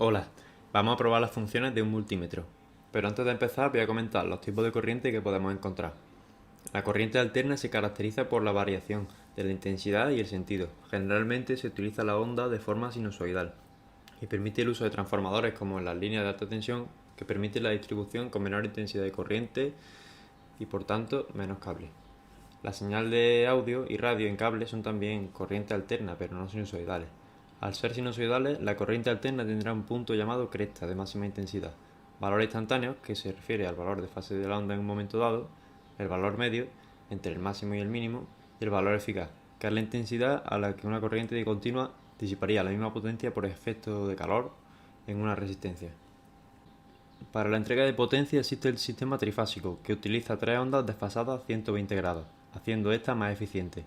Hola, vamos a probar las funciones de un multímetro. Pero antes de empezar voy a comentar los tipos de corriente que podemos encontrar. La corriente alterna se caracteriza por la variación de la intensidad y el sentido. Generalmente se utiliza la onda de forma sinusoidal y permite el uso de transformadores como en las líneas de alta tensión que permiten la distribución con menor intensidad de corriente y por tanto menos cable. La señal de audio y radio en cable son también corriente alterna pero no sinusoidales. Al ser sinusoidales, la corriente alterna tendrá un punto llamado cresta de máxima intensidad, valor instantáneo, que se refiere al valor de fase de la onda en un momento dado, el valor medio, entre el máximo y el mínimo, y el valor eficaz, que es la intensidad a la que una corriente continua disiparía la misma potencia por efecto de calor en una resistencia. Para la entrega de potencia existe el sistema trifásico, que utiliza tres ondas desfasadas a 120 grados, haciendo esta más eficiente.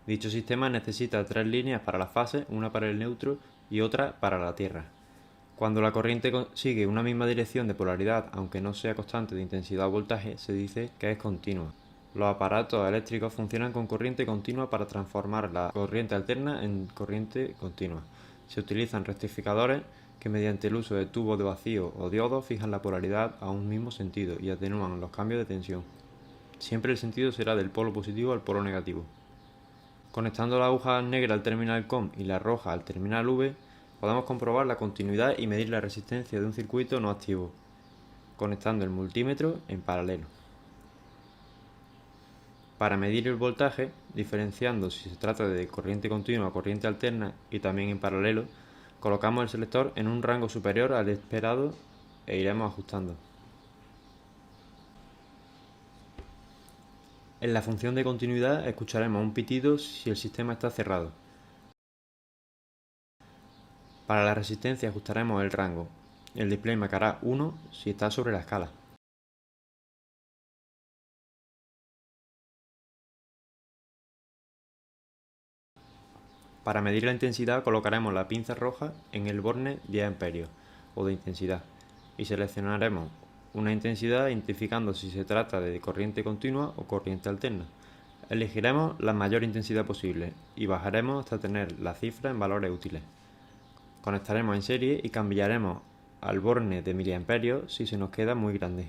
Dicho sistema necesita tres líneas para las fases, una para el neutro y otra para la Tierra. Cuando la corriente sigue una misma dirección de polaridad, aunque no sea constante de intensidad o voltaje, se dice que es continua. Los aparatos eléctricos funcionan con corriente continua para transformar la corriente alterna en corriente continua. Se utilizan rectificadores que mediante el uso de tubos de vacío o diodos fijan la polaridad a un mismo sentido y atenúan los cambios de tensión. Siempre el sentido será del polo positivo al polo negativo. Conectando la aguja negra al terminal COM y la roja al terminal V, podemos comprobar la continuidad y medir la resistencia de un circuito no activo, conectando el multímetro en paralelo. Para medir el voltaje, diferenciando si se trata de corriente continua o corriente alterna y también en paralelo, colocamos el selector en un rango superior al esperado e iremos ajustando. En la función de continuidad escucharemos un pitido si el sistema está cerrado. Para la resistencia ajustaremos el rango. El display marcará 1 si está sobre la escala. Para medir la intensidad colocaremos la pinza roja en el borne 10 amperios o de intensidad y seleccionaremos una intensidad identificando si se trata de corriente continua o corriente alterna. Elegiremos la mayor intensidad posible y bajaremos hasta tener la cifra en valores útiles. Conectaremos en serie y cambiaremos al borne de miliamperios si se nos queda muy grande.